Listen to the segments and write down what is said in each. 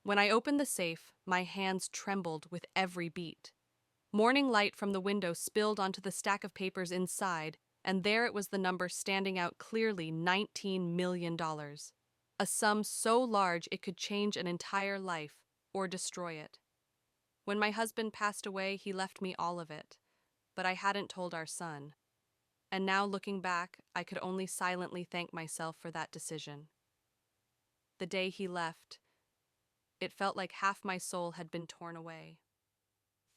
When I opened the safe, my hands trembled with every beat. Morning light from the window spilled onto the stack of papers inside, and there it was, the number standing out clearly: $19 million. A sum so large it could change an entire life or destroy it. When my husband passed away, he left me all of it, but I hadn't told our son. And now, looking back, I could only silently thank myself for that decision. The day he left, it felt like half my soul had been torn away.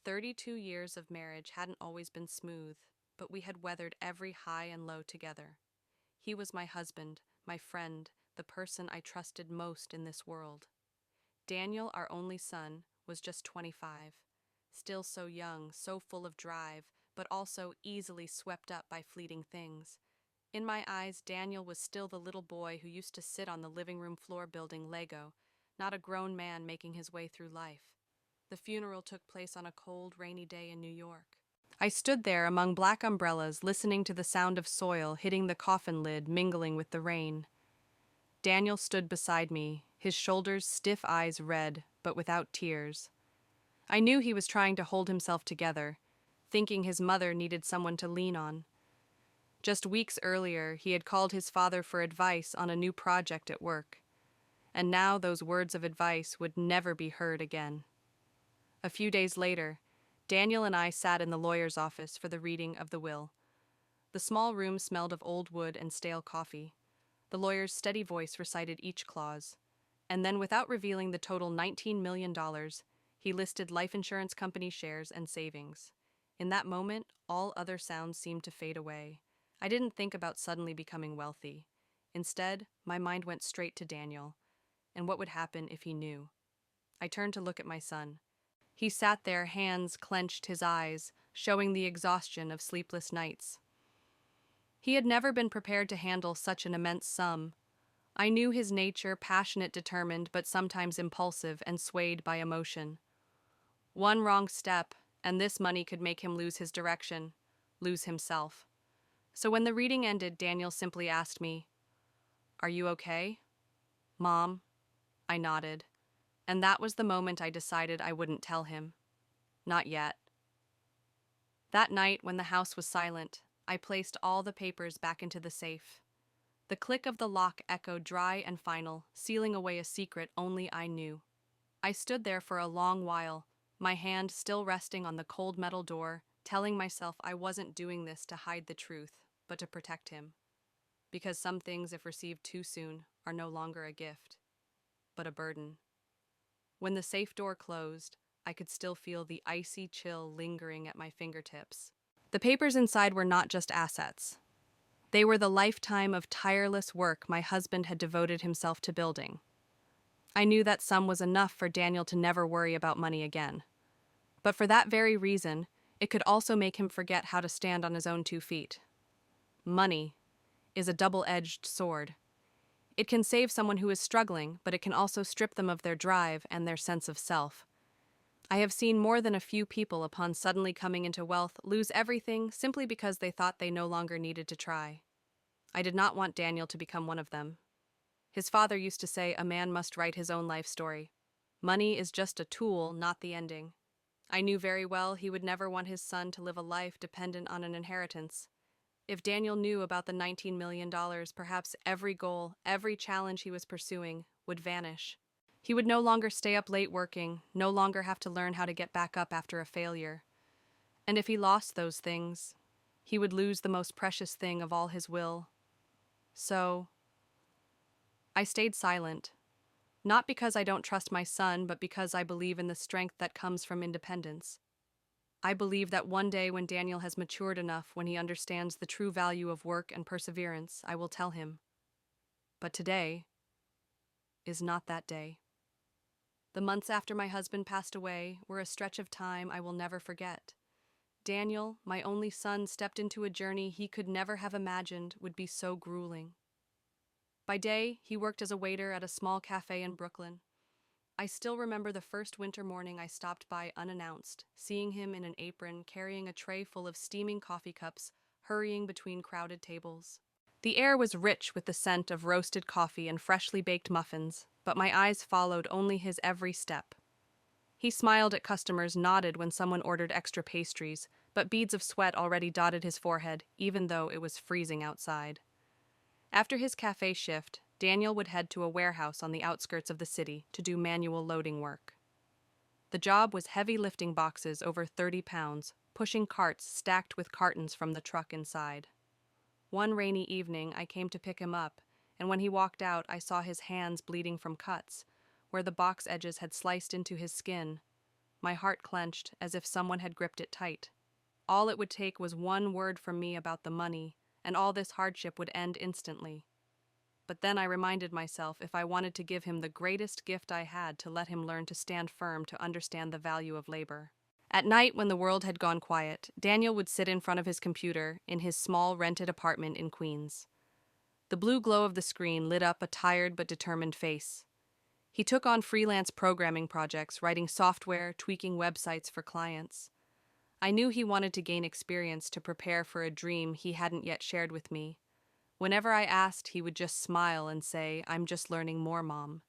32 years of marriage hadn't always been smooth, but we had weathered every high and low together. He was my husband, my friend, the person I trusted most in this world. Daniel, our only son, was just 25, still so young, so full of drive, but also easily swept up by fleeting things. In my eyes, Daniel was still the little boy who used to sit on the living room floor building Lego, not a grown man making his way through life. The funeral took place on a cold, rainy day in New York. I stood there among black umbrellas, listening to the sound of soil hitting the coffin lid, mingling with the rain. Daniel stood beside me, his shoulders stiff, eyes red, but without tears. I knew he was trying to hold himself together, thinking his mother needed someone to lean on. Just weeks earlier, he had called his father for advice on a new project at work, and now those words of advice would never be heard again. A few days later, Daniel and I sat in the lawyer's office for the reading of the will. The small room smelled of old wood and stale coffee. The lawyer's steady voice recited each clause, and then, without revealing the total $19 million, he listed life insurance company shares and savings. In that moment, all other sounds seemed to fade away. I didn't think about suddenly becoming wealthy. Instead, my mind went straight to Daniel, and what would happen if he knew. I turned to look at my son. He sat there, hands clenched, his eyes showing the exhaustion of sleepless nights. He had never been prepared to handle such an immense sum. I knew his nature, passionate, determined, but sometimes impulsive and swayed by emotion. One wrong step, and this money could make him lose his direction, lose himself. So when the reading ended, Daniel simply asked me, "Are you okay?" "Mom," I nodded. And that was the moment I decided I wouldn't tell him. Not yet. That night, when the house was silent, I placed all the papers back into the safe. The click of the lock echoed dry and final, sealing away a secret only I knew. I stood there for a long while, my hand still resting on the cold metal door, telling myself I wasn't doing this to hide the truth, but to protect him. Because some things, if received too soon, are no longer a gift, but a burden. When the safe door closed, I could still feel the icy chill lingering at my fingertips. The papers inside were not just assets. They were the lifetime of tireless work my husband had devoted himself to building. I knew that sum was enough for Daniel to never worry about money again. But for that very reason, it could also make him forget how to stand on his own 2 feet. Money is a double-edged sword. It can save someone who is struggling, but it can also strip them of their drive and their sense of self. I have seen more than a few people, upon suddenly coming into wealth, lose everything simply because they thought they no longer needed to try. I did not want Daniel to become one of them. His father used to say a man must write his own life story. Money is just a tool, not the ending. I knew very well he would never want his son to live a life dependent on an inheritance. If Daniel knew about the $19 million, perhaps every goal, every challenge he was pursuing would vanish. He would no longer stay up late working, no longer have to learn how to get back up after a failure. And if he lost those things, he would lose the most precious thing of all, his will. So, I stayed silent. Not because I don't trust my son, but because I believe in the strength that comes from independence. I believe that one day, when Daniel has matured enough, when he understands the true value of work and perseverance, I will tell him. But today is not that day. The months after my husband passed away were a stretch of time I will never forget. Daniel, my only son, stepped into a journey he could never have imagined would be so grueling. By day, he worked as a waiter at a small cafe in Brooklyn. I still remember the first winter morning I stopped by unannounced, seeing him in an apron, carrying a tray full of steaming coffee cups, hurrying between crowded tables. The air was rich with the scent of roasted coffee and freshly baked muffins, but my eyes followed only his every step. He smiled at customers, nodded when someone ordered extra pastries, but beads of sweat already dotted his forehead, even though it was freezing outside. After his cafe shift, Daniel would head to a warehouse on the outskirts of the city to do manual loading work. The job was heavy lifting boxes over 30 pounds, pushing carts stacked with cartons from the truck inside. One rainy evening, I came to pick him up, and when he walked out, I saw his hands bleeding from cuts, where the box edges had sliced into his skin. My heart clenched, as if someone had gripped it tight. All it would take was one word from me about the money, and all this hardship would end instantly. But then I reminded myself if I wanted to give him the greatest gift I had, to let him learn to stand firm, to understand the value of labor. At night, when the world had gone quiet, Daniel would sit in front of his computer in his small rented apartment in Queens. The blue glow of the screen lit up a tired but determined face. He took on freelance programming projects, writing software, tweaking websites for clients. I knew he wanted to gain experience to prepare for a dream he hadn't yet shared with me. Whenever I asked, he would just smile and say, "I'm just learning more, Mom."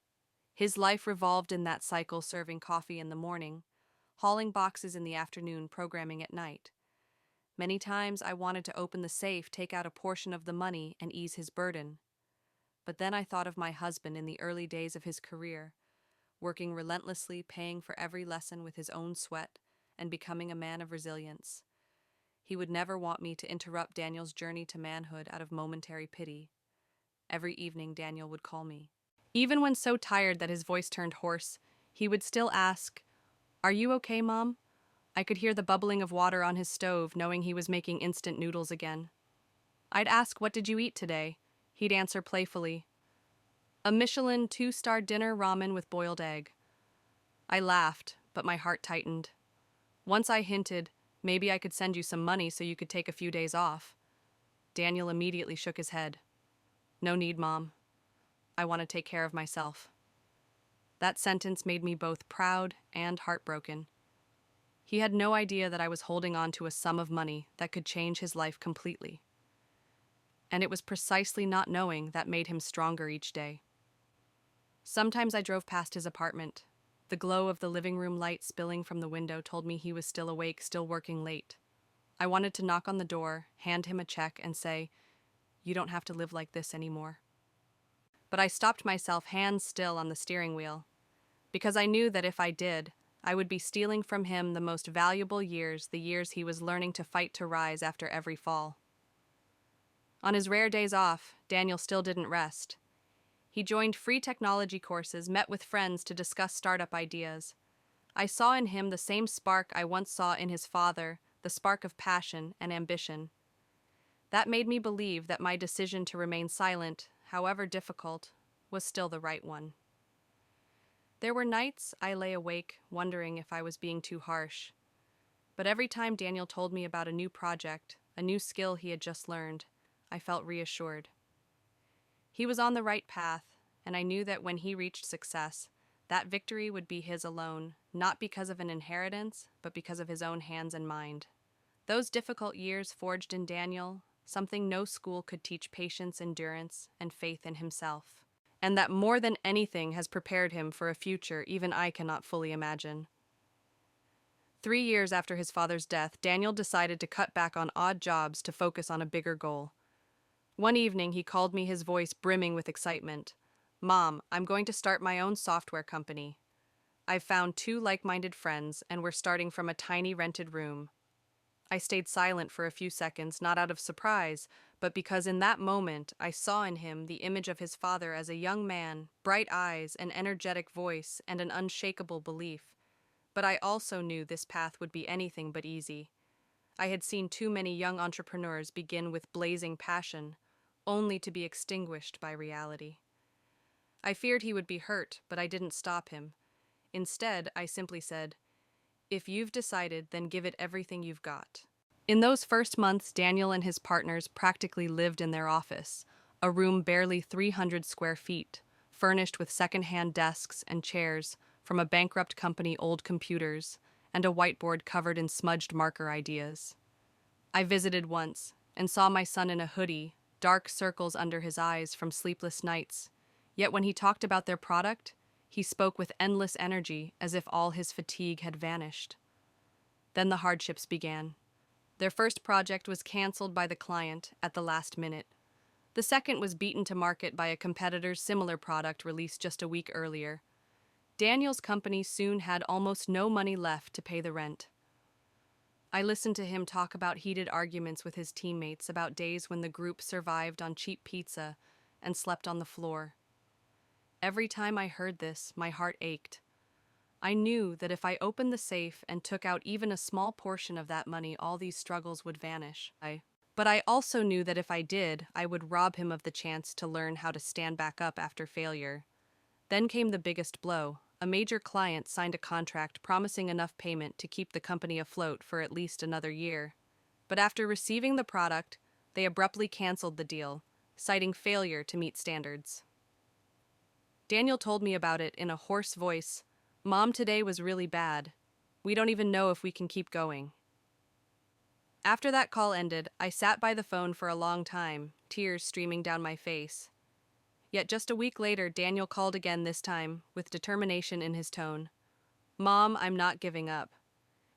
His life revolved in that cycle, serving coffee in the morning, hauling boxes in the afternoon, programming at night. Many times I wanted to open the safe, take out a portion of the money, and ease his burden. But then I thought of my husband in the early days of his career, working relentlessly, paying for every lesson with his own sweat, and becoming a man of resilience. He would never want me to interrupt Daniel's journey to manhood out of momentary pity. Every evening, Daniel would call me. Even when so tired that his voice turned hoarse, he would still ask, "Are you okay, Mom?" I could hear the bubbling of water on his stove, knowing he was making instant noodles again. I'd ask, "What did you eat today?" He'd answer playfully, "A Michelin 2-star dinner, ramen with boiled egg." I laughed, but my heart tightened. Once I hinted, "Maybe I could send you some money so you could take a few days off." Daniel immediately shook his head. "No need, Mom. I want to take care of myself." That sentence made me both proud and heartbroken. He had no idea that I was holding on to a sum of money that could change his life completely. And it was precisely not knowing that made him stronger each day. Sometimes I drove past his apartment. The glow of the living room light spilling from the window told me he was still awake, still working late. I wanted to knock on the door, hand him a check, and say, "You don't have to live like this anymore." But I stopped myself, hands still on the steering wheel, because I knew that if I did, I would be stealing from him the most valuable years, the years he was learning to fight to rise after every fall. On his rare days off, Daniel still didn't rest. He joined free technology courses, met with friends to discuss startup ideas. I saw in him the same spark I once saw in his father, the spark of passion and ambition. That made me believe that my decision to remain silent, however difficult, was still the right one. There were nights I lay awake, wondering if I was being too harsh. But every time Daniel told me about a new project, a new skill he had just learned, I felt reassured. He was on the right path, and I knew that when he reached success, that victory would be his alone, not because of an inheritance, but because of his own hands and mind. Those difficult years forged in Daniel something no school could teach: patience, endurance, and faith in himself. And that more than anything has prepared him for a future even I cannot fully imagine. 3 years after his father's death, Daniel decided to cut back on odd jobs to focus on a bigger goal. One evening, he called me, his voice brimming with excitement. "Mom, I'm going to start my own software company. I've found 2 like-minded friends, and we're starting from a tiny rented room." I stayed silent for a few seconds, not out of surprise, but because in that moment I saw in him the image of his father as a young man, bright eyes, an energetic voice, and an unshakable belief. But I also knew this path would be anything but easy. I had seen too many young entrepreneurs begin with blazing passion, only to be extinguished by reality. I feared he would be hurt, but I didn't stop him. Instead, I simply said, "If you've decided, then give it everything you've got." In those first months, Daniel and his partners practically lived in their office, a room barely 300 square feet, furnished with second-hand desks and chairs from a bankrupt company, old computers, and a whiteboard covered in smudged marker ideas. I visited once and saw my son in a hoodie, dark circles under his eyes from sleepless nights. Yet when he talked about their product, he spoke with endless energy as if all his fatigue had vanished. Then the hardships began. Their first project was canceled by the client at the last minute. The second was beaten to market by a competitor's similar product released just a week earlier. Daniel's company soon had almost no money left to pay the rent. I listened to him talk about heated arguments with his teammates about days when the group survived on cheap pizza and slept on the floor. Every time I heard this, my heart ached. I knew that if I opened the safe and took out even a small portion of that money, all these struggles would vanish. But I also knew that if I did, I would rob him of the chance to learn how to stand back up after failure. Then came the biggest blow. A major client signed a contract promising enough payment to keep the company afloat for at least another year. But after receiving the product, they abruptly canceled the deal, citing failure to meet standards. Daniel told me about it in a hoarse voice. "Mom, today was really bad. We don't even know if we can keep going." After that call ended, I sat by the phone for a long time, tears streaming down my face. Yet just a week later, Daniel called again, this time with determination in his tone. "Mom, I'm not giving up.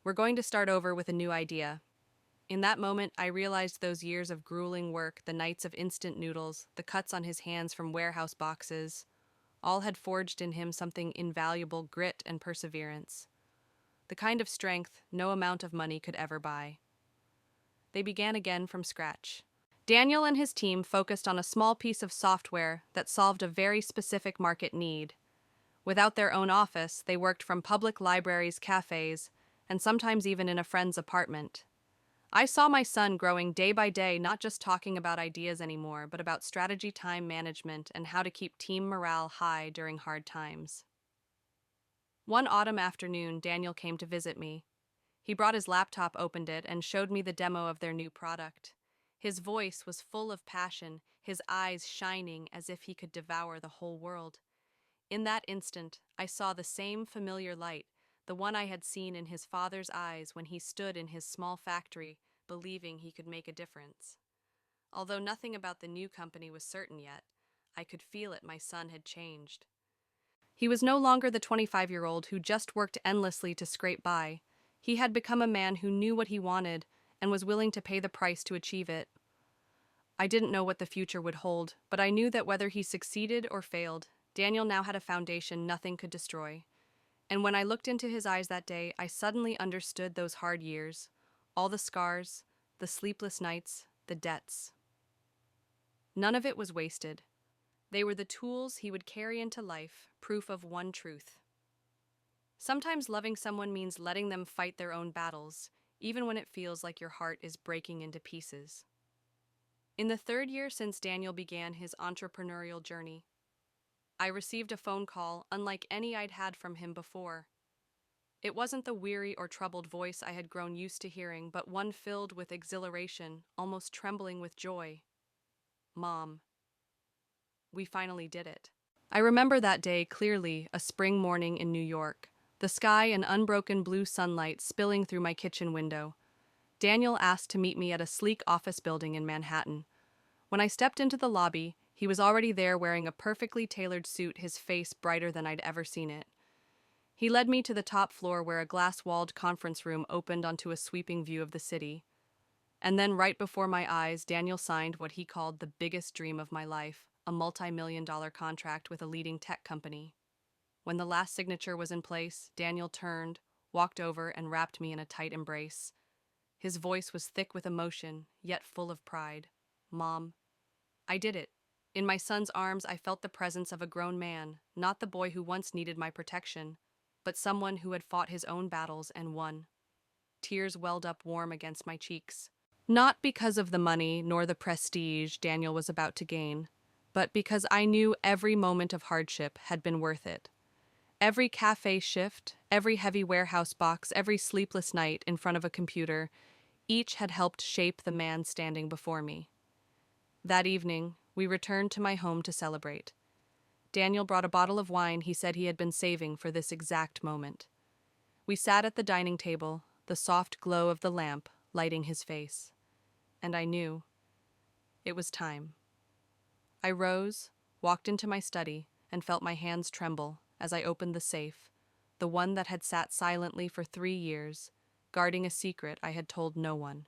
We're going to start over with a new idea." In that moment, I realized those years of grueling work, the nights of instant noodles, the cuts on his hands from warehouse boxes, all had forged in him something invaluable: grit and perseverance. The kind of strength no amount of money could ever buy. They began again from scratch. Daniel and his team focused on a small piece of software that solved a very specific market need. Without their own office, they worked from public libraries, cafes, and sometimes even in a friend's apartment. I saw my son growing day by day, not just talking about ideas anymore, but about strategy, time management, and how to keep team morale high during hard times. One autumn afternoon, Daniel came to visit me. He brought his laptop, opened it, and showed me the demo of their new product. His voice was full of passion, his eyes shining as if he could devour the whole world. In that instant, I saw the same familiar light, the one I had seen in his father's eyes when he stood in his small factory, believing he could make a difference. Although nothing about the new company was certain yet, I could feel it. My son had changed. He was no longer the 25-year-old who just worked endlessly to scrape by. He had become a man who knew what he wanted and was willing to pay the price to achieve it. I didn't know what the future would hold, but I knew that whether he succeeded or failed, Daniel now had a foundation nothing could destroy. And when I looked into his eyes that day, I suddenly understood those hard years, all the scars, the sleepless nights, the debts. None of it was wasted. They were the tools he would carry into life, proof of one truth. Sometimes loving someone means letting them fight their own battles, even when it feels like your heart is breaking into pieces. In the third year since Daniel began his entrepreneurial journey, I received a phone call unlike any I'd had from him before. It wasn't the weary or troubled voice I had grown used to hearing, but one filled with exhilaration, almost trembling with joy. "Mom, we finally did it." I remember that day clearly, a spring morning in New York. The sky an unbroken blue sunlight spilling through my kitchen window. Daniel asked to meet me at a sleek office building in Manhattan. When I stepped into the lobby, he was already there wearing a perfectly tailored suit, his face brighter than I'd ever seen it. He led me to the top floor where a glass-walled conference room opened onto a sweeping view of the city. And then right before my eyes, Daniel signed what he called the biggest dream of my life, a multi-million-dollar contract with a leading tech company. When the last signature was in place, Daniel turned, walked over, and wrapped me in a tight embrace. His voice was thick with emotion, yet full of pride. "Mom, I did it." In my son's arms, I felt the presence of a grown man, not the boy who once needed my protection, but someone who had fought his own battles and won. Tears welled up warm against my cheeks. Not because of the money nor the prestige Daniel was about to gain, but because I knew every moment of hardship had been worth it. Every cafe shift, every heavy warehouse box, every sleepless night in front of a computer, each had helped shape the man standing before me. That evening, we returned to my home to celebrate. Daniel brought a bottle of wine he said he had been saving for this exact moment. We sat at the dining table, the soft glow of the lamp lighting his face. And I knew It was time. I rose, walked into my study, and felt my hands tremble as I opened the safe, the one that had sat silently for 3 years, guarding a secret I had told no one.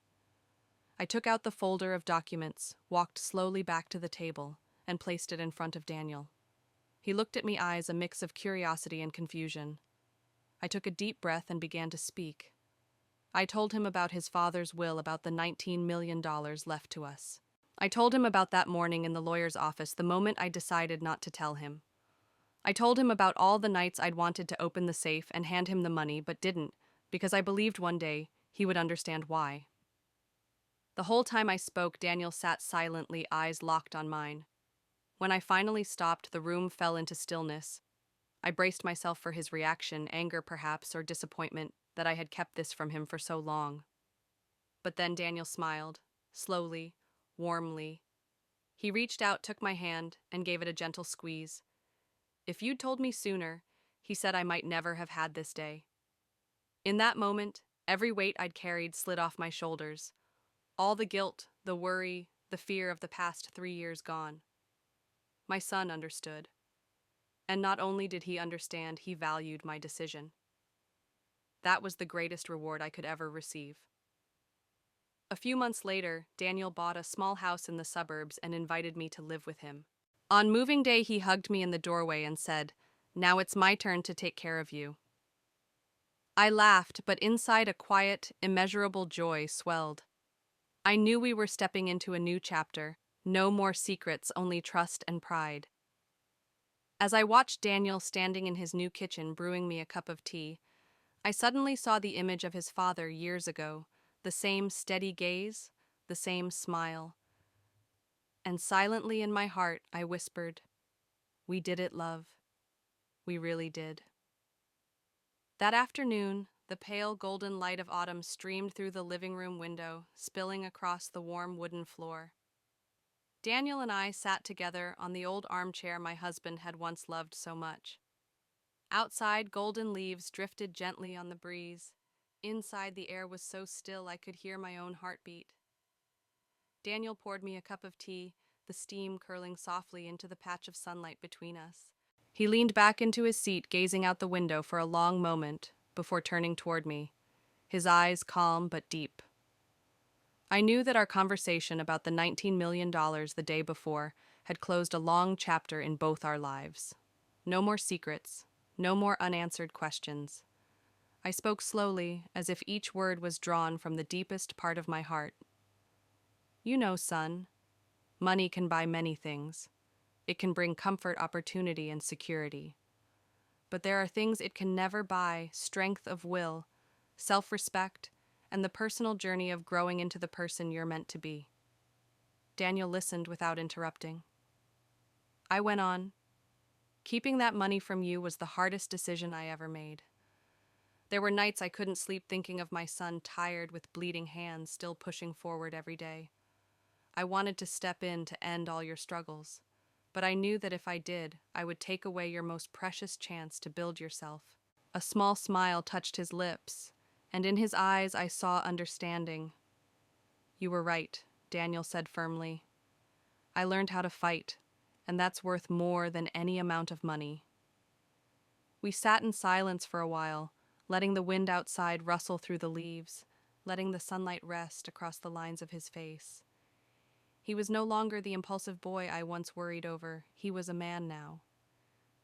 I took out the folder of documents, walked slowly back to the table, and placed it in front of Daniel. He looked at me, eyes a mix of curiosity and confusion. I took a deep breath and began to speak. I told him about his father's will, about the $19 million left to us. I told him about that morning in the lawyer's office, the moment I decided not to tell him. I told him about all the nights I'd wanted to open the safe and hand him the money, but didn't, because I believed one day he would understand why. The whole time I spoke, Daniel sat silently, eyes locked on mine. When I finally stopped, the room fell into stillness. I braced myself for his reaction, anger perhaps, or disappointment that I had kept this from him for so long. But then Daniel smiled, slowly, warmly. He reached out, took my hand, and gave it a gentle squeeze. "If you'd told me sooner," he said, "I might never have had this day." In that moment, every weight I'd carried slid off my shoulders. All the guilt, the worry, the fear of the past 3 years gone. My son understood. And not only did he understand, he valued my decision. That was the greatest reward I could ever receive. A few months later, Daniel bought a small house in the suburbs and invited me to live with him. On moving day, he hugged me in the doorway and said, "Now it's my turn to take care of you." I laughed, but inside a quiet, immeasurable joy swelled. I knew we were stepping into a new chapter. No more secrets, only trust and pride. As I watched Daniel standing in his new kitchen brewing me a cup of tea, I suddenly saw the image of his father years ago, the same steady gaze, the same smile. And silently in my heart, I whispered, "We did it, love. We really did." That afternoon, the pale golden light of autumn streamed through the living room window, spilling across the warm wooden floor. Daniel and I sat together on the old armchair my husband had once loved so much. Outside, golden leaves drifted gently on the breeze. Inside, the air was so still I could hear my own heartbeat. Daniel poured me a cup of tea, the steam curling softly into the patch of sunlight between us. He leaned back into his seat, gazing out the window for a long moment before turning toward me, his eyes calm but deep. I knew that our conversation about the $19 million the day before had closed a long chapter in both our lives. No more secrets, no more unanswered questions. I spoke slowly, as if each word was drawn from the deepest part of my heart. "You know, son, money can buy many things. It can bring comfort, opportunity, and security. But there are things it can never buy: strength of will, self-respect, and the personal journey of growing into the person you're meant to be." Daniel listened without interrupting. I went on. "Keeping that money from you was the hardest decision I ever made. There were nights I couldn't sleep thinking of my son, tired with bleeding hands, still pushing forward every day. I wanted to step in to end all your struggles, but I knew that if I did, I would take away your most precious chance to build yourself." A small smile touched his lips, and in his eyes I saw understanding. "You were right," Daniel said firmly. "I learned how to fight, and that's worth more than any amount of money." We sat in silence for a while, letting the wind outside rustle through the leaves, letting the sunlight rest across the lines of his face. He was no longer the impulsive boy I once worried over. He was a man now,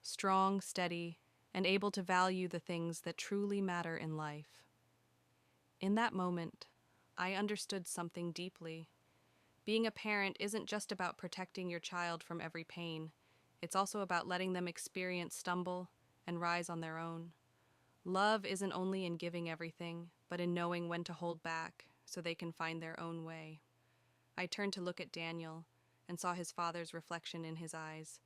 strong, steady, and able to value the things that truly matter in life. In that moment, I understood something deeply. Being a parent isn't just about protecting your child from every pain. It's also about letting them experience stumble and rise on their own. Love isn't only in giving everything, but in knowing when to hold back so they can find their own way. I turned to look at Daniel and saw his father's reflection in his eyes,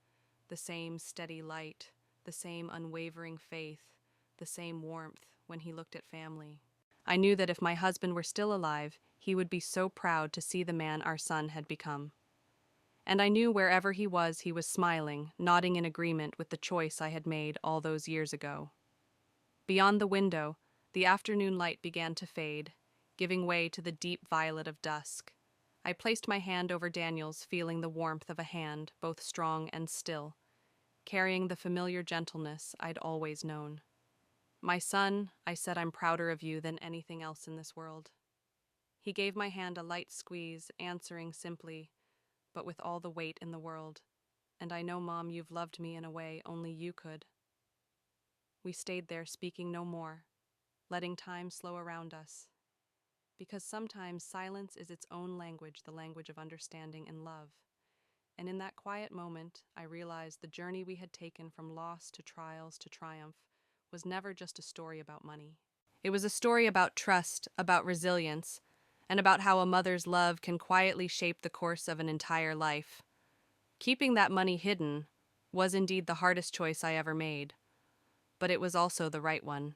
the same steady light, the same unwavering faith, the same warmth when he looked at family. I knew that if my husband were still alive, he would be so proud to see the man our son had become. And I knew wherever he was smiling, nodding in agreement with the choice I had made all those years ago. Beyond the window, the afternoon light began to fade, giving way to the deep violet of dusk. I placed my hand over Daniel's, feeling the warmth of a hand, both strong and still, carrying the familiar gentleness I'd always known. "My son," I said, "I'm prouder of you than anything else in this world." He gave my hand a light squeeze, answering simply, but with all the weight in the world, "And I know, Mom, you've loved me in a way only you could." We stayed there, speaking no more, letting time slow around us. Because sometimes silence is its own language, the language of understanding and love. And in that quiet moment, I realized the journey we had taken from loss to trials to triumph was never just a story about money. It was a story about trust, about resilience, and about how a mother's love can quietly shape the course of an entire life. Keeping that money hidden was indeed the hardest choice I ever made, but it was also the right one.